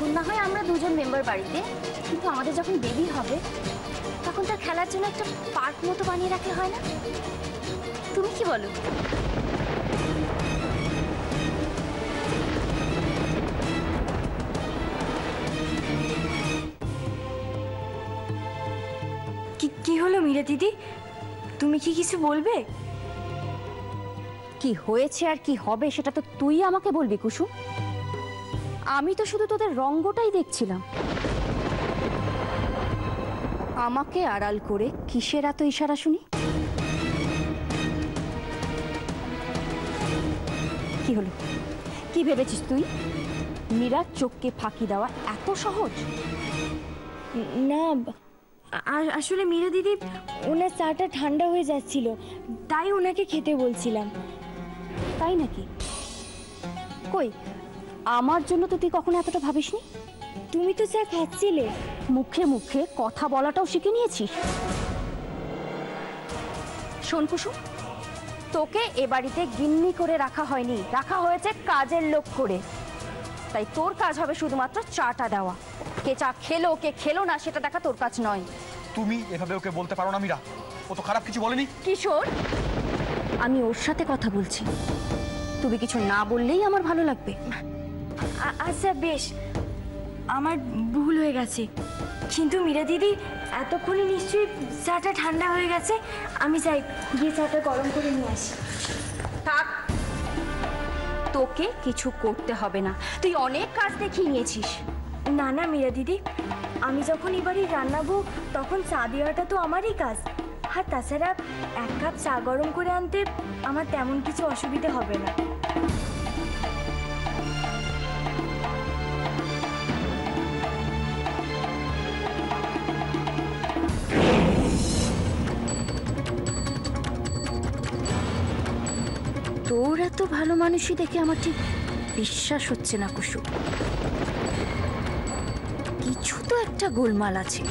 এখন না হয় আমরা দুজন মেম্বার বাড়িতে, কিন্তু আমাদের যখন বেবি হবে তখন তার খেলার জন্য একটা পার্ক মতো বানিয়ে রাখলে হয় না? তুমি কি বলো? কি হলো মীরা দিদি, তুমি কি কিছু বলবে? কি হয়েছে আর কি হবে সেটা তো তুই আমাকে বলবি কুসুম। আমি তো শুধু তোদের রঙ্গটাই দেখছিলাম। আমাকে আড়াল করে কিসের এত ইশারা শুনি? কি হলো, কি ভেবেছিস তুই মীরার চোখকে ফাঁকি দেওয়া এত সহজ? না আসলে মীরা দিদি, ওনার চাটা ঠান্ডা হয়ে যাচ্ছিল, তাই ওনাকে খেতে বলছিলাম। তাই নাকি? কই, আমার জন্য তো তুই কখনো এতটা ভাবিসনি। তুমি তো চা খাচ্ছিলে। মুখে মুখে কথা বলাটাও শিখে নিয়েছিস। শোন কুসুম, তোকে এ বাড়িতে গিন্নি করে রাখা হয়নি, রাখা হয়েছে কাজের লোক করে। তাই তোর কাজ হবে শুধুমাত্র চাটা দেওয়া। কে চা খেলো কে খেলো না সেটা দেখা তোর কাজ নয়। তুমি এভাবে ওকে বলতে পারো না মীরা, ও তো খারাপ কিছু বলেনি। কিশোর, আমি ওর সাথে কথা বলছি, তুমি কিছু না বললেই আমার ভালো লাগবে। আচ্ছা বেশ, আমার ভুল হয়ে গেছে। কিন্তু মীরা দিদি, এতক্ষণে নিশ্চয়ই চাটা ঠান্ডা হয়ে গেছে, আমি চাই গিয়ে চাটা গরম করে নিয়ে আসি। থাক, তোকে কিছু করতে হবে না, তুই অনেক কাজ দেখিয়ে নিয়েছিস। না না মীরা দিদি, আমি যখন এবারে রান্নাবো তখন চা দেওয়াটা তো আমারই কাজ। আর তাছাড়া 1 কাপ চা গরম করে আনতে আমার তেমন কিছু অসুবিধে হবে না। তোর এত ভালো মানুষই দেখে আমার ঠিক বিশ্বাস হচ্ছে না কুসুম। কিছু তো একটা গোলমাল আছে।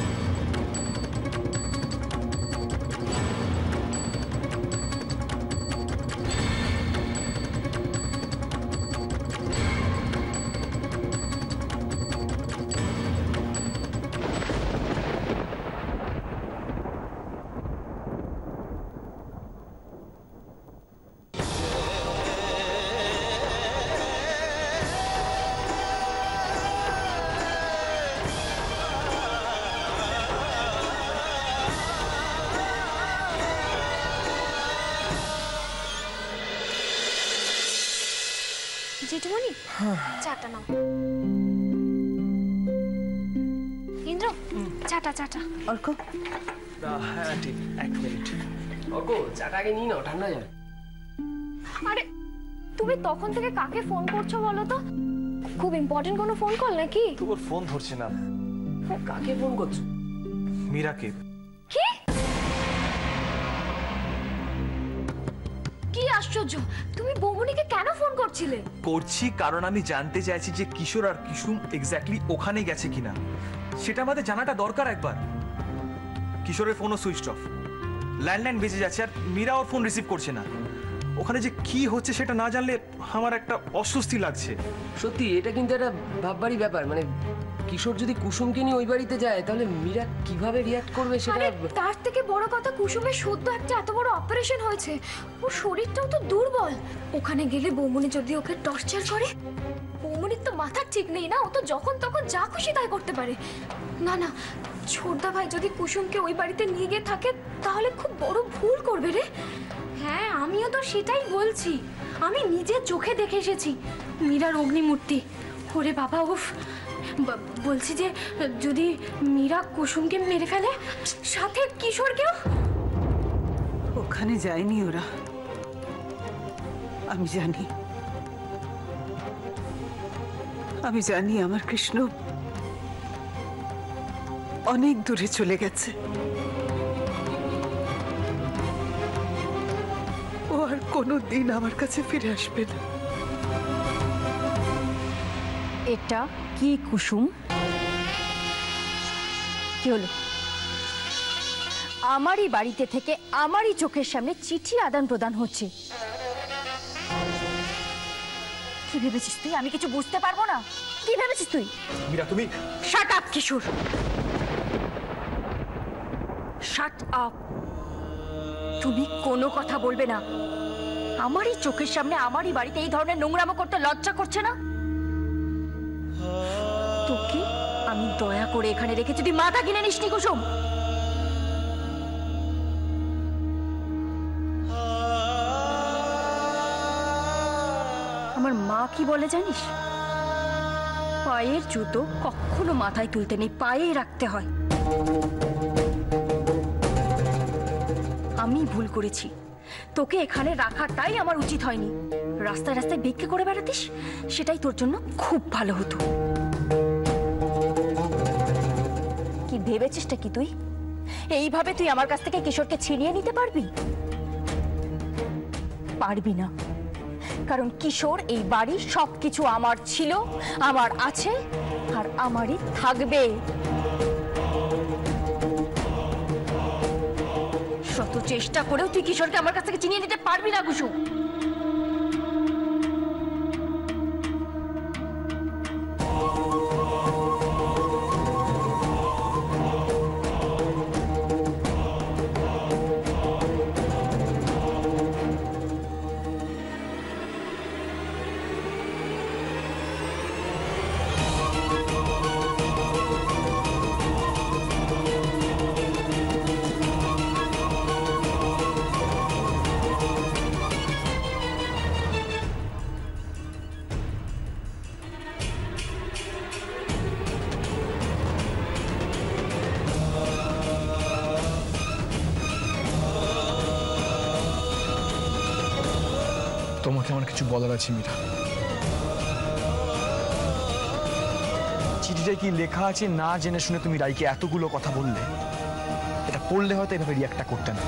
জেঠুমনি, চাটা নাও। ইন্দ্র, চাটা। অর্ক, হ্যাঁ ঠিক, 1 মিনিট। অর্ক, চাটা আগে নিয়ে নাও, ঠান্ডা যাবে। আরে তুমি তখন থেকে কাকে ফোন করছো বলো তো? খুব ইম্পর্টেন্ট কোনো ফোন কল নাকি? তোর ফোন ধরছে না। কাকে ফোন করছো? মীরাকে। কি কি আশ্চর্য, তুমি বৌমনিকে কেন ফোন করছিলে? করছি কারণ আমি জানতে চাইছি যে কিশোর আর কুসুম এক্স্যাক্টলি ওখানে গেছে কিনা, সেটা আমাদের জানাটা দরকার একবার। কিশোরের ফোনও সুইচ অফ, ল্যান্ডলাইন বেজে যাচ্ছে, আর মীরা ওর ফোন রিসিভ করছে না। ওখানে যে কি হচ্ছে সেটা না জানলে আমার একটা অস্বস্তি লাগছে। সত্যি এটা কিন্তু একটা ভাববারই ব্যাপার। মানে কিশোর যদি কুসুমকে নিয়ে ওই বাড়িতে যায় তাহলে মীরা কিভাবে রিয়াক্ট করবে সেটা। তার থেকে বড় কথা, কুসুমের সদ্য একটা এত বড় অপারেশন হয়েছে, ওর শরীরটাও তো দুর্বল। ওখানে গেলে বৌমনি যদি ওকে টর্চার করে, বৌমনির তো মাথার ঠিক নেই না, ও তো যখন তখন যা খুশি তাই করতে পারে। না ছোটদা ভাই যদি কুসুমকে ওই বাড়িতে নিয়ে গিয়ে থাকে তাহলে খুব বড় ভুল করবে রে। হ্যাঁ, আমিও তো সেটাই বলছি, আমি নিজের চোখে দেখে এসেছি মীরার অগ্নিমূর্তি। ওরে বাবা, উফ! বলছি যে যদি মীরা কুসুমকে মেরে ফেলে, সাথে কিশোরকেও। ওখানে যায়নি ওরা, আমি জানি আমার কৃষ্ণ অনেক দূরে চলে গেছে। ও আর কোনোদিন আমার কাছে ফিরে আসবে না। এটা কি কুসুম? কি হলো? আমারই বাড়িতে থেকে আমারই চোখের সামনে চিঠি আদান প্রদান হচ্ছে। কি ভেবেছিস তুই আমি কিছু বুঝতে পারবো না? কি ভেবেছিস তুই? মীরা তুমি শাট আপ কিশোর, শাট আপ। তুমি কোনো কথা বলবে না। আমারই চোখের সামনে আমারই বাড়িতে এই ধরনের নোংরামো করতে লজ্জা করছে না? তোকে আমি দয়া করে এখানে রেখেছি, তুই মাথা কিনে নিসনি কুসুম। আমার মা কি বলে জানিস? পায়ের জুতো কখনো মাথায় তুলতে নেই, পায়েই রাখতে হয়। আমি ভুল করেছি, তোকে এখানে রাখাটাই আমার উচিত হয়নি। রাস্তায় রাস্তায় ভিক্ষে করে বেড়াতিস, সেটাই তোর জন্য খুব ভালো হতো। কি ভেবেছিসটা কি তুই? এইভাবে তুই আমার কাছ থেকে কিশোরকে ছিনিয়ে নিতে পারবি? পারবি না, কারণ কিশোর এই বাড়ির সবকিছু আমার ছিল, আমার আছে, আর আমারই থাকবে। শত চেষ্টা করেও তুই কিশোরকে আমার কাছ থেকে চিনিয়ে নিতে পারবি না কুসুম। তোমাকে আমার কিছু বলার আছে মীরা। চিঠিটায় কি লেখা আছে না জেনে শুনে তুমি রাইকে এতগুলো কথা বললে? এটা পড়লে হয়তো এভাবে রিয়াক্টটা করতে না।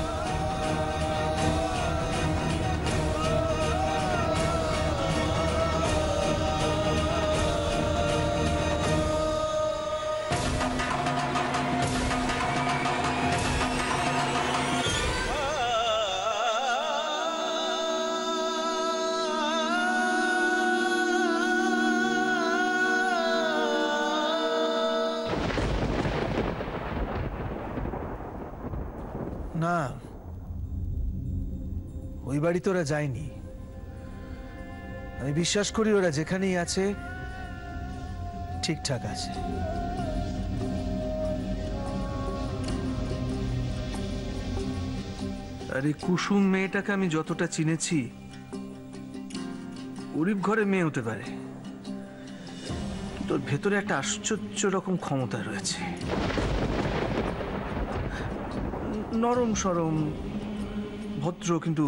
না, ওই বাড়িতে ওরা যায়নি। আমি বিশ্বাস করি ওরা যেখানেই আছে ঠিকঠাক আছে। আরে কুসুম মেয়েটাকে আমি যতটা চিনেছি, গরিব ঘরে মেয়ে হতে পারে, তোর ভেতরে একটা আশ্চর্য রকম ক্ষমতা রয়েছে। নরম সরম, ভদ্র, কিন্তু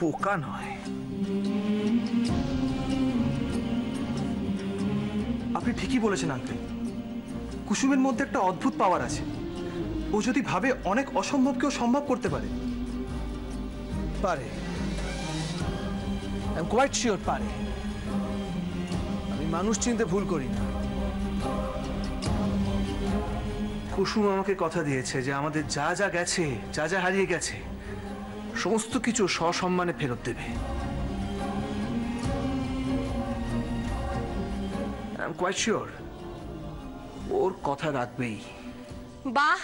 বোকা নয়। আপনি ঠিকই বলেছেন আঙ্কেল, কুসুমের মধ্যে একটা অদ্ভুত পাওয়ার আছে। ও যদি ভাবে অনেক অসম্ভবকেও সম্ভব করতে পারে। পারে, আই এম কোয়াইট শিওর পারে। আমি মানুষ চিনতে ভুল করি না। কুসুম আমাকে কথা দিয়েছে যে আমাদের যা যা গেছে, যা যা হারিয়ে গেছে, সমস্ত কিছু সসম্মানে ফেরত দেবে। আই এম কোয়াইট শিওর ওর কথা রাখবেই। বাহ,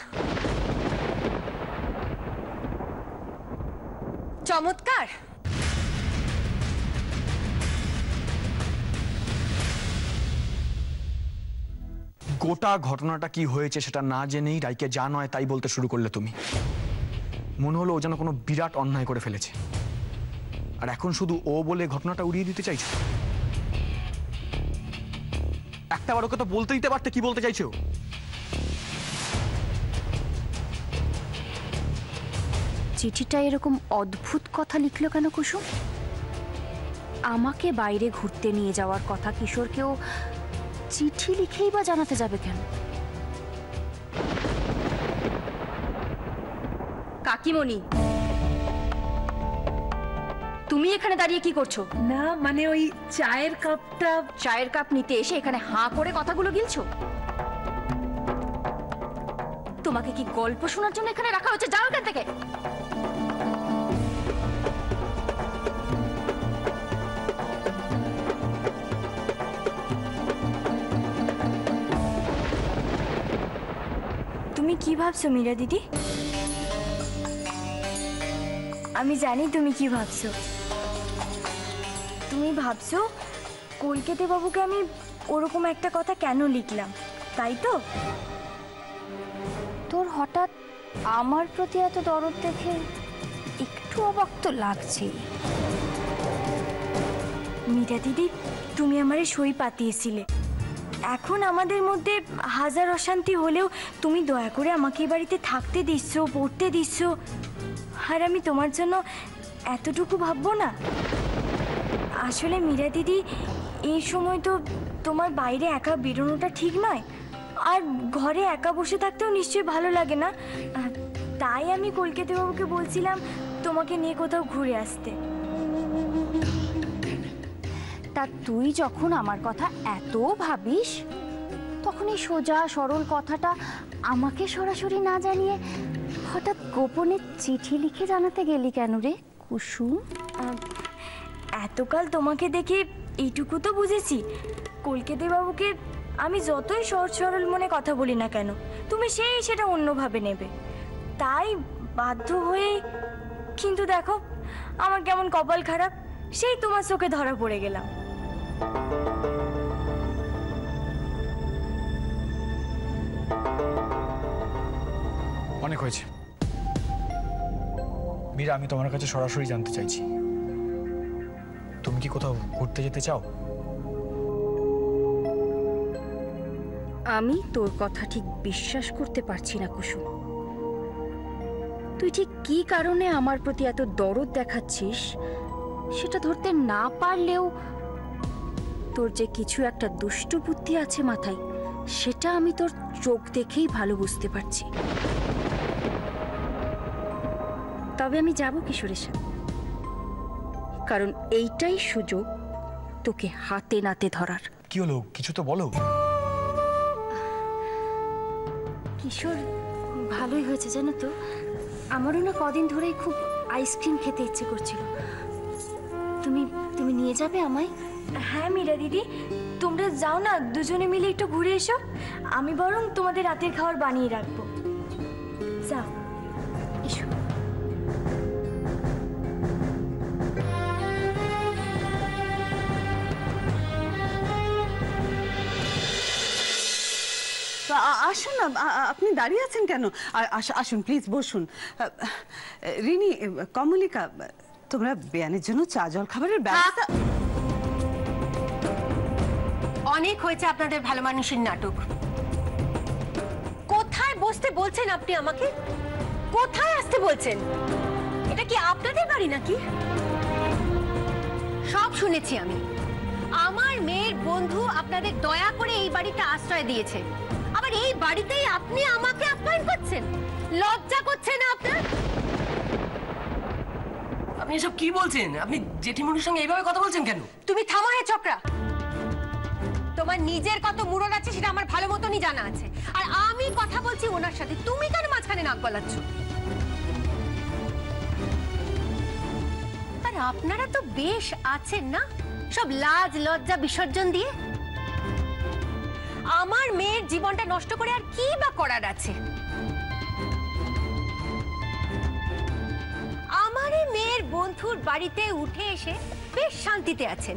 চমৎকার। গোটা ঘটনাটা কি হয়েছে সেটা না জেনেই রাইকে যা নয় তাই বলতে শুরু করলে তুমি। মনে হলো ও যেন কোনো বিরাট অন্যায় করে ফেলেছে, আর এখন শুধু ও বলে ঘটনাটা উড়িয়ে দিতে চাইছো। একটা বার ওকে তো বলতে দিতে পারতে কি বলতে চাইছো। চিঠিটা এরকম অদ্ভুত কথা লিখলো কেন কুসুম? আমাকে বাইরে ঘুরতে নিয়ে যাওয়ার কথা কিশোরকেও চিঠি লিখেই বা জানাতে যাবে কেন? কাকিমণি, তুমি এখানে দাঁড়িয়ে কি করছো? না মানে ওই চায়ের কাপটা। চায়ের কাপ নিতে এসে এখানে হাঁ করে কথাগুলো গিলছো? তোমাকে কি গল্প শোনার জন্য এখানে রাখা হচ্ছে? যাও এখান থেকে। কি ভাবছো মীরা দিদি? আমি জানি তুমি কি ভাবছো। তুমি ভাবছো কলকাতা বাবুকে আমি ওরকম একটা কথা কেন লিখলাম, তাই তো? তোর হঠাৎ আমার প্রতি এত দরদ দেখে একটু অবাক তো লাগছেই। মীরা দিদি, তুমি আমারে সই পাতিয়েছিলে। এখন আমাদের মধ্যে হাজার অশান্তি হলেও তুমি দয়া করে আমাকে এই বাড়িতে থাকতে দিচ্ছ, পড়তে দিচ্ছ, আর আমি তোমার জন্য এতটুকু ভাববো না? আসলে মীরা দিদি, এই সময় তো তোমার বাইরে একা বেরোনোটা ঠিক নয়, আর ঘরে একা বসে থাকতেও নিশ্চয়ই ভালো লাগে না। তাই আমি কলকাতা বাবুকে বলছিলাম তোমাকে নিয়ে কোথাও ঘুরে আসতে। তা তুই যখন আমার কথা এত ভাবিস, তখন এই সোজা সরল কথাটা আমাকে সরাসরি না জানিয়ে হঠাৎ গোপনে চিঠি লিখে জানাতে গেলি কেন রে কুসুম? এতকাল তোমাকে দেখে এইটুকু তো বুঝেছি, কলকাতা বাবুকে আমি যতই সহজ সরল মনে কথা বলি না কেন, তুমি সেটা অন্যভাবে নেবে। তাই বাধ্য হয়ে, কিন্তু দেখো আমার কেমন কপাল খারাপ, সেই তোমার চোখে ধরা পড়ে গেলাম। অনেক হয়েছে মীরা, আমি তোমার কাছে সরাসরি জানতে চাইছি, তুমি কি কোথাও ঘুরতে যেতে চাও? আমি তোর কথা ঠিক বিশ্বাস করতে পারছি না কুসুম। তুই ঠিক কি কারণে আমার প্রতি এত দরদ দেখাচ্ছিস সেটা ধরতে না পারলেও তোর যে কিছু একটা দুষ্টু বুদ্ধি আছে মাথায়, সেটা আমি তোর চোখ দেখেই ভালো বুঝতে পারছি। তবে আমি যাব কিশোরের সাথে, কারণ এইটাই সুযোগ তোকে হাতে নাতে ধরার। কি হলো, কিছু তো বলো। কিশোর, ভালোই হয়েছে জানো তো, আমারও না কদিন ধরেই খুব আইসক্রিম খেতে ইচ্ছে করছিল। তুমি তুমি নিয়ে যাবে আমায়? হ্যাঁ মীরা দিদি, তোমরা যাও না, দুজনে মিলে একটু ঘুরে এসো। আমি বরং তোমাদের রাতের খাবার বানিয়ে রাখবো। যাও, এসো। আসুন না, আপনি দাঁড়িয়ে আছেন কেন? আসুন প্লিজ, বসুন। রিনি, কমলিকা, তোমরা বেয়ানের জন্য চা জল খাবারের ব্যবস্থা। অনেক হয়েছে আপনাদের ভালো মানুষের নাটক। কোথায় বসতে বলছেন আপনি আমাকে? কোথায় আসতে বলছেন? এটা কি আপনাদের বাড়ি নাকি? সব শুনেছি আমি। আমার মেয়ের বন্ধু আপনাদের দয়া করে এই বাড়িটা আশ্রয় দিয়েছে, আবার এই বাড়িতেই আপনি আমাকে আপ্যায়ন করছেন। লজ্জা করছে না আপনার? আপনি এসব কি বলছেন? আপনি জেঠিমণির সঙ্গে এইভাবে কথা বলছেন কেন? তুমি থামো হে চক্রা। তোমার নিজের কত মুরদ আছে সেটা আমার ভালো মতনই জানা আছে, আর আমি কথা বলছি ওনার সাথে, তুমি কেন মাঝখানে নাক গলাচ্ছ? আর আপনারা তো বেশ আছেন না, সব লাজ লজ্জা বিসর্জন দিয়ে। আমার মেয়ের জীবনটা নষ্ট করে আর কি বা করার আছে? আমার মেয়ের বন্ধুর বাড়িতে উঠে এসে বেশ শান্তিতে আছেন,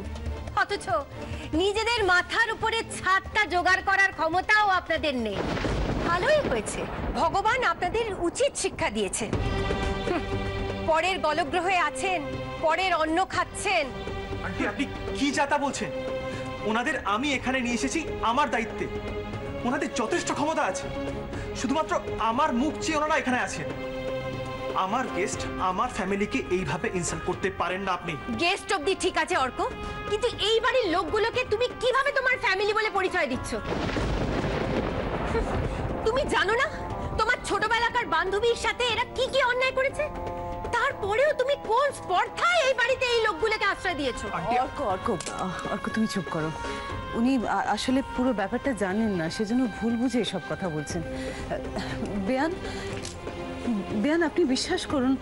অথচ নিজেদের মাথার উপরে ছাদটা জোগাড় করার ক্ষমতাও আপনাদের নেই। ভালোই হয়েছে, ভগবান আপনাদের উচিত শিক্ষা দিয়েছে। পরের গলগ্রহে আছেন, পরের অন্ন খাচ্ছেন। আন্টি, আপনি কি যাতা বলছেন? ওনাদের আমি এখানে নিয়ে এসেছি আমার দায়িত্বে। ওনাদের যথেষ্ট ক্ষমতা আছে, শুধুমাত্র আমার মুখ চেয়ে ওনারা এখানে আছেন। আমার গেস্ট, আমার ফ্যামিলিকে এইভাবে ইনসাল্ট করতে পারেন না আপনি। গেস্ট অবধি ঠিক আছে অর্ক, কিন্তু এই বাড়ির লোকগুলোকে তুমি কিভাবে তোমার ফ্যামিলি বলে পরিচয় দিচ্ছ? তুমি জানো না তোমার ছোটবেলাকার বান্ধবীর সাথে এরা কি কি অন্যায় করেছে? তারপরেও তুমি কোন স্পর্ধায় এই বাড়িতে এই লোকগুলোকে আশ্রয় দিয়েছো? অর্ক, তুমি চুপ করো। উনি আসলে পুরো ব্যাপারটা জানেন না, সেজন্য ভুল বুঝে এসব কথা বলছেন। বেয়ান, আপনি বিশ্বাস করুন,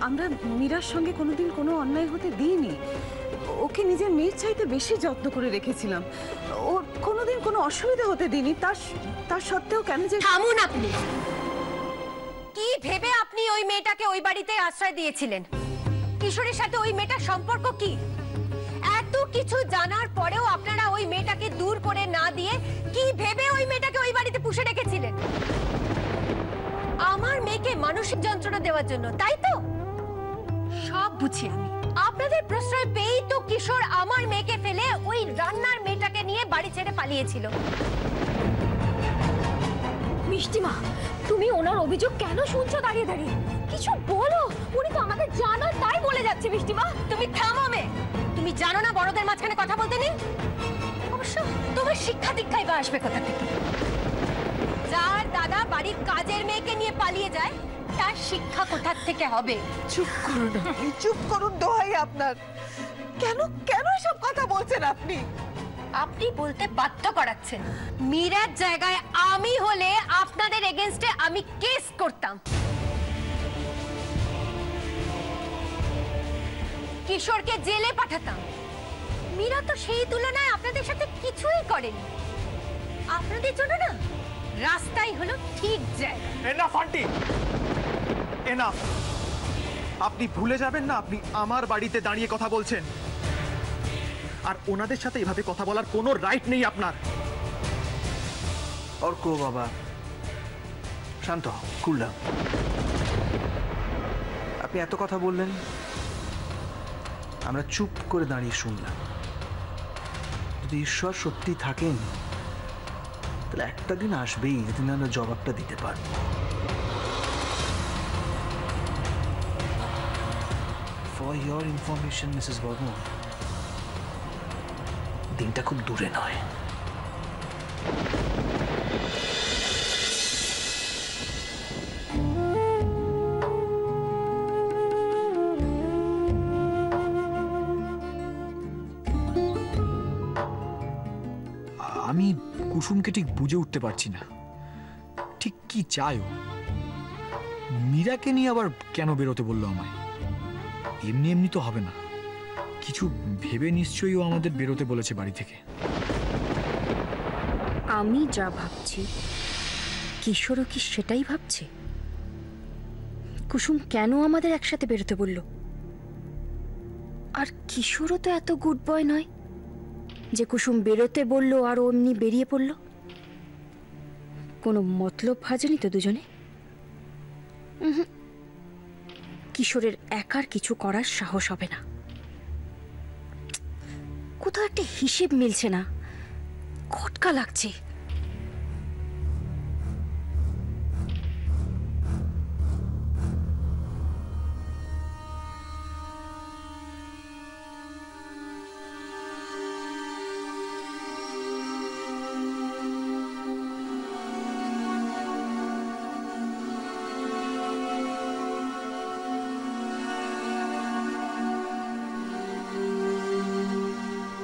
আমরা মীরার সঙ্গে কোনোদিন কোনো অন্যায় হতে দিইনি। ওকে নিজের মেয়ের চাইতে বেশি যত্ন করে রেখেছিলাম। ওর কোনোদিন কোনো অসুবিধা হতে দিইনি। তার সত্ত্বেও কেন যে... থামুন আপনি। কি ভেবে আপনি ওই মেয়েটাকে ওই বাড়িতে আশ্রয় দিয়েছিলেন? কিশোরের সাথে ওই মেয়েটার সম্পর্ক কি? এত কিছু জানার পরেও আপনারা ওই মেয়েটাকে দূর করে না দিয়ে কি ভেবে ওই মেয়েটাকে ওই বাড়িতে পুষে রেখেছিলেন? আমার মেয়েকে মানসিক যন্ত্রণা দেওয়ার জন্য, তাই তো? সব বুঝি আমি। আপনাদের প্রশ্রয় পেয়েই তো কিশোর আমার মেয়েকে ফেলে ওই রান্নার মেয়েটাকে নিয়ে বাড়ি ছেড়ে পালিয়েছিল। মিষ্টিমা, তুমি ওনার অভিযোগ কেন শুনছো দাঁড়িয়ে দাঁড়িয়ে? কিছু বলো, উনি তো আমাদের জানো তাই বলে যাচ্ছে। মিষ্টিমা, তুমি থামো মে। তুমি জানো না বড়দের মাঝখানে কথা বলতে নেই? অবশ্য তোমার শিক্ষা দীক্ষাই বা আসবে কোথা থেকে? যার দাদা বাড়ির কাজের মেয়েকে নিয়ে পালিয়ে যায়, তার শিক্ষা কোথা থেকে হবে? চুপ করুন, চুপ করুন, দোহাই আপনার। কেন কেন এসব কথা বলছেন আপনি? আপনি বলতে বাধ্য করাচ্ছেন। মীরার জায়গায় আমি হলে আপনাদের এগেইনস্টে আমি কেস করতাম। কিশোরকে জেলে পাঠাতাম। মীরা তো সেই তুলনায় আপনাদের সাথে কিছুই করেনি। আপনাদের জন্য না রাস্তাই হলো ঠিক জায়গা। Enough aunty, enough. আপনি ভুলে যাবেন না আপনি আমার বাড়িতে দাঁড়িয়ে কথা বলছেন, আর ওনাদের সাথে এভাবে কথা বলার কোনো রাইট নেই আপনার। অর্ক বাবা, শান্ত, কুল ডাউন। আপনি এত কথা বললেন, আমরা চুপ করে দাঁড়িয়ে শুনলাম। যদি ঈশ্বর সত্যি থাকেন তাহলে একটা দিন আসবেই যেদিন আমরা জবাবটা দিতে পারবো। For your information Mrs Barman, দিনটা খুব দূরে নয়। আমি কুসুমকে ঠিক বুঝে উঠতে পারছি না, ঠিক কি চাই ও? মীরাকে নিয়ে আবার কেন বেরোতে বললো আমায়? এমনি এমনি তো হবে না, কিছু ভেবে নিশ্চয়ই ও আমাদের বেরোতে বলেছে বাড়ি থেকে। আমি যা ভাবছি কিশোরও কি সেটাই ভাবছে? কুসুম কেন আমাদের একসাথে বেরোতে বলল? আর কিশোরও তো এত গুড বয় নয় যে কুসুম বেরোতে বলল আর ও এমনি বেরিয়ে পড়ল। কোনো মতলব ভাজেনি তো দুজনে? কিশোরের একার কিছু করার সাহস হবে না। কোথাও একটা হিসেব মিলছে না, খটকা লাগছে।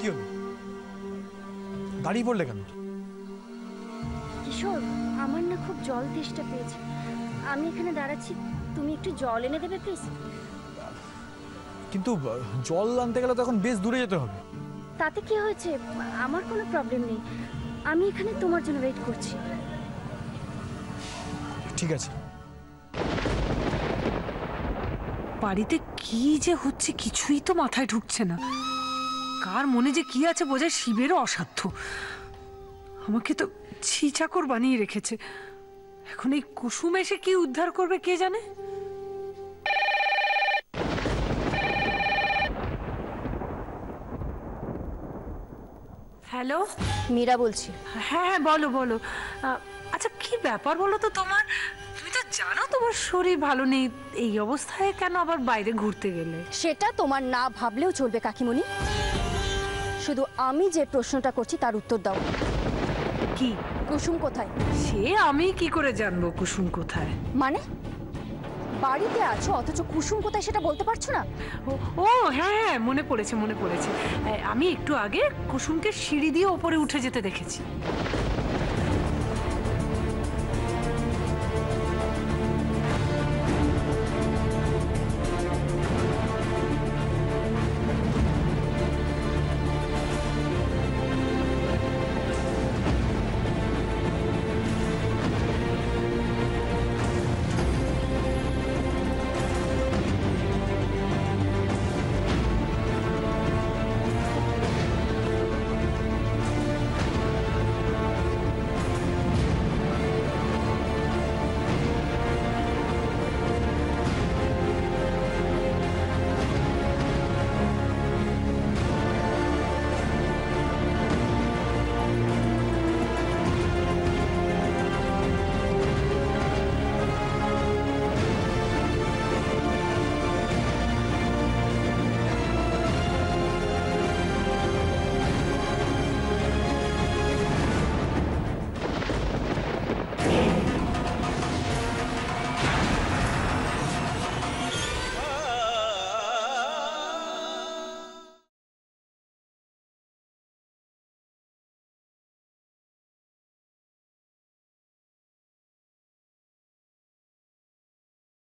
কি হলো, দাঁড়িয়ে পড়লে কেন? কিশোর, আমার না খুব জল তেষ্টা পেয়েছে। আমি এখানে দাঁড়াচ্ছি, তুমি একটু জল এনে দেবে প্লিজ? কিন্তু জল আনতে গেলে তো এখন বেশ দূরে যেতে হবে। তাতে কি হয়েছে? আমার কোনো প্রবলেম নেই, আমি এখানে তোমার জন্য ওয়েট করছি। ঠিক আছে। বাড়িতে কি যে হচ্ছে কিছুই তো মাথায় ঢুকছে না। কার মনে যে কি আছে বোঝা শিবেরও অসাধ্য। আমাকে তো ছি চাকর বানিয়ে রেখেছে। এখন এই কুসুম এসে কি উদ্ধার করবে কে জানে। হ্যালো, মীরা বলছি। হ্যাঁ হ্যাঁ, বলো বলো। আচ্ছা, কি ব্যাপার বলো তো তোমার? তুমি তো জানো তোমার শরীর ভালো নেই, এই অবস্থায় কেন আবার বাইরে ঘুরতে গেলে? সেটা তোমার না ভাবলেও চলবে কাকিমণি। শুধু আমি যে প্রশ্নটা করছি তার উত্তর দাও। কি? কুসুম কোথায়? সে আমি কি করে জানবো কুসুম কোথায়? মানে বাড়িতে আছো অথচ কুসুম কোথায় সেটা বলতে পারছো না? ও হ্যাঁ হ্যাঁ, মনে পড়েছে মনে পড়েছে। আমি একটু আগে কুসুমকে সিঁড়ি দিয়ে ওপরে উঠে যেতে দেখেছি।